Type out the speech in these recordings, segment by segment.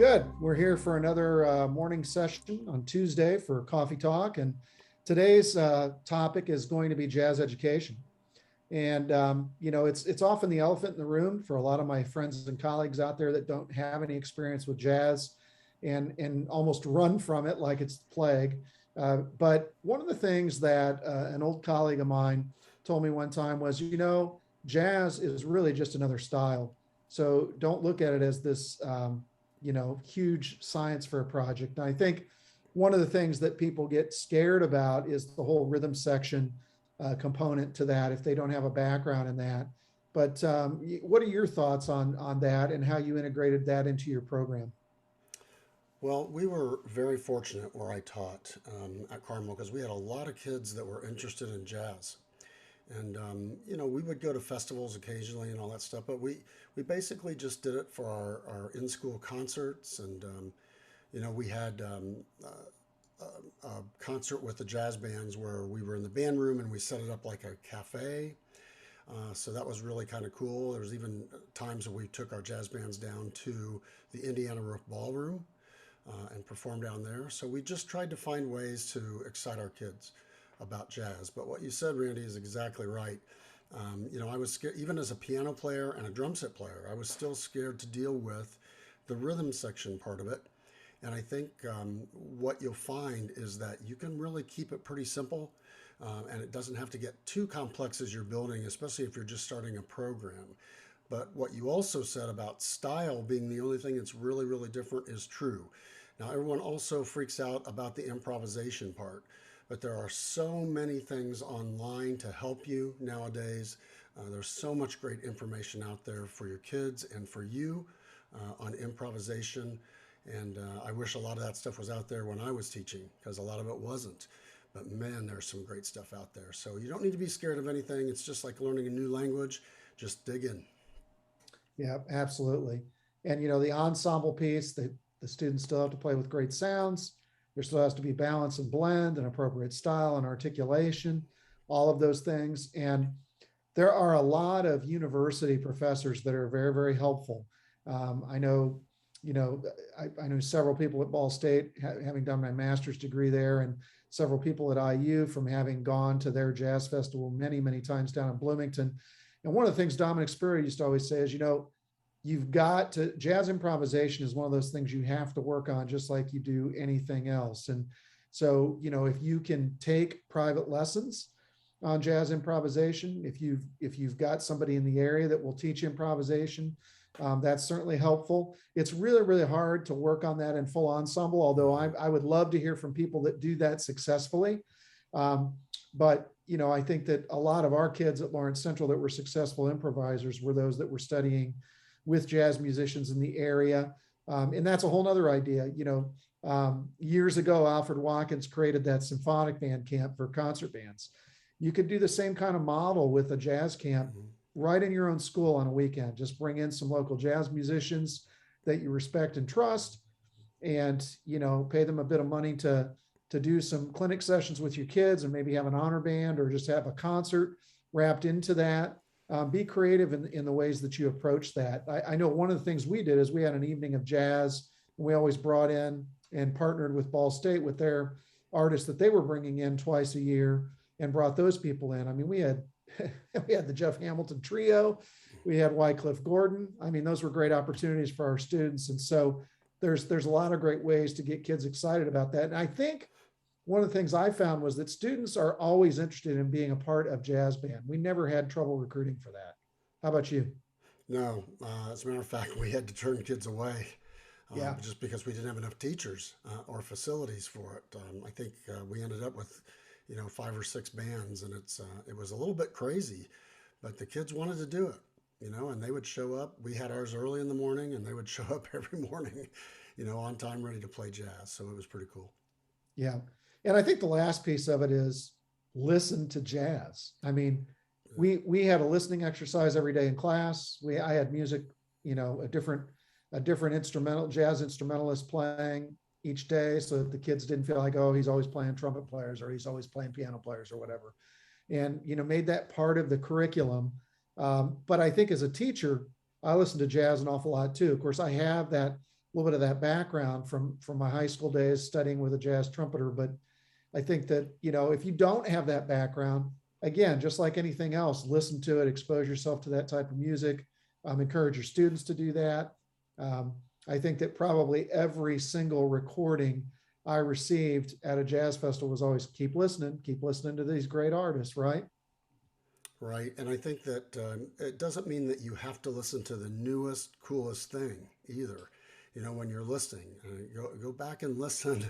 Good. We're here for another morning session on Tuesday for Coffee Talk. And today's topic is going to be jazz education. And it's often the elephant in the room for a lot of my friends and colleagues out there that don't have any experience with jazz and almost run from it like it's the plague. But one of the things that an old colleague of mine told me one time was, jazz is really just another style. So don't look at it as this, huge science for a project. And I think one of the things that people get scared about is the whole rhythm section component to that if they don't have a background in that. But what are your thoughts on that and how you integrated that into your program? Well, we were very fortunate where I taught at Carmel because we had a lot of kids that were interested in jazz. And, we would go to festivals occasionally and all that stuff, but we basically just did it for our in-school concerts. And, we had a concert with the jazz bands where we were in the band room and we set it up like a cafe. So that was really kind of cool. There was even times where we took our jazz bands down to the Indiana Roof Ballroom and perform down there. So we just tried to find ways to excite our kids about jazz. But what you said, Randy, is exactly right. I was scared, even as a piano player and a drum set player, I was still scared to deal with the rhythm section part of it. And I think what you'll find is that you can really keep it pretty simple. And it doesn't have to get too complex as you're building, especially if you're just starting a program. But what you also said about style being the only thing that's really, really different is true. Now, everyone also freaks out about the improvisation part, but there are so many things online to help you nowadays. There's so much great information out there for your kids and for you on improvisation. And I wish a lot of that stuff was out there when I was teaching because a lot of it wasn't. But man, there's some great stuff out there. So you don't need to be scared of anything. It's just like learning a new language. Just dig in. Yeah, absolutely. And the ensemble piece, the students still have to play with great sounds. There still has to be balance and blend and appropriate style and articulation, all of those things. And there are a lot of university professors that are very, very helpful. I know, you know, I know several people at Ball State, having done my master's degree there, and several people at IU from having gone to their jazz festival many, many times down in Bloomington. And one of the things Dominic Spurrier used to always say is, you've got to, jazz improvisation is one of those things you have to work on just like you do anything else. And so, if you can take private lessons on jazz improvisation, if you've got somebody in the area that will teach improvisation, that's certainly helpful. It's really, really hard to work on that in full ensemble, although I would love to hear from people that do that successfully. But I think that a lot of our kids at Lawrence Central that were successful improvisers were those that were studying with jazz musicians in the area. And that's a whole nother idea. Years ago, Alfred Watkins created that symphonic band camp for concert bands. You could do the same kind of model with a jazz camp right in your own school on a weekend. Just bring in some local jazz musicians that you respect and trust, and pay them a bit of money to do some clinic sessions with your kids, and maybe have an honor band or just have a concert wrapped into that. Be creative in the ways that you approach that. I know one of the things we did is we had an evening of jazz, and we always brought in and partnered with Ball State with their artists that they were bringing in twice a year, and brought those people in. I mean, we had we had the Jeff Hamilton trio, we had Wycliffe Gordon. I mean, those were great opportunities for our students. And so there's a lot of great ways to get kids excited about that. And I think one of the things I found was that students are always interested in being a part of jazz band. We never had trouble recruiting for that. How about you? No, as a matter of fact, we had to turn kids away Yeah. just because we didn't have enough teachers or facilities for it. I think we ended up with, five or six bands, and it was a little bit crazy, but the kids wanted to do it, and they would show up. We had ours early in the morning, and they would show up every morning, on time, ready to play jazz. So it was pretty cool. Yeah. And I think the last piece of it is listen to jazz. I mean, we had a listening exercise every day in class. I had music, a different instrumental jazz instrumentalist playing each day, so that the kids didn't feel like, oh, he's always playing trumpet players or he's always playing piano players or whatever. And made that part of the curriculum. But I think as a teacher, I listen to jazz an awful lot too. Of course, I have little bit of that background from my high school days studying with a jazz trumpeter. But I think that, if you don't have that background, again, just like anything else, listen to it, expose yourself to that type of music, encourage your students to do that. Um, I think that probably every single recording I received at a jazz festival was always keep listening to these great artists, right? Right. And I think that it doesn't mean that you have to listen to the newest, coolest thing either. When you're listening, go back and listen,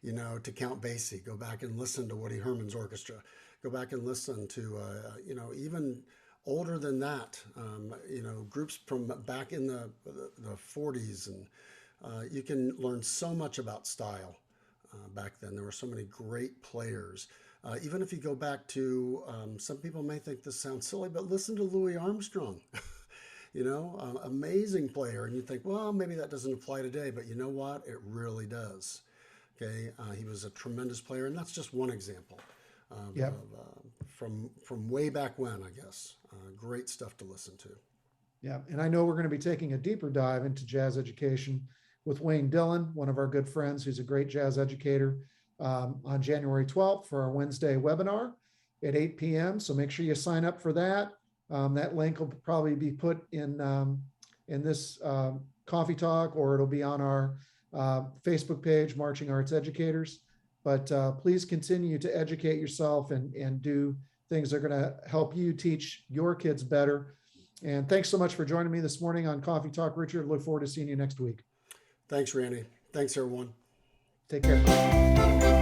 to Count Basie. Go back and listen to Woody Herman's orchestra. Go back and listen to, even older than that, groups from back in the 40s. And you can learn so much about style. Back then, there were so many great players. Even if you go back to, some people may think this sounds silly, but listen to Louis Armstrong, amazing player. And you think, well, maybe that doesn't apply today, but you know what? It really does. Okay. He was a tremendous player. And that's just one example Yep. from way back when, I guess. Great stuff to listen to. Yeah, and I know we're going to be taking a deeper dive into jazz education with Wayne Dillon, one of our good friends who's a great jazz educator, on January 12th for our Wednesday webinar at 8 p.m. So make sure you sign up for that. That link will probably be put in this coffee talk, or it'll be on our Facebook page, Marching Arts Educators. But please continue to educate yourself and do things that are going to help you teach your kids better. And thanks so much for joining me this morning on Coffee Talk, Richard. Look forward to seeing you next week. Thanks, Randy. Thanks, everyone. Take care.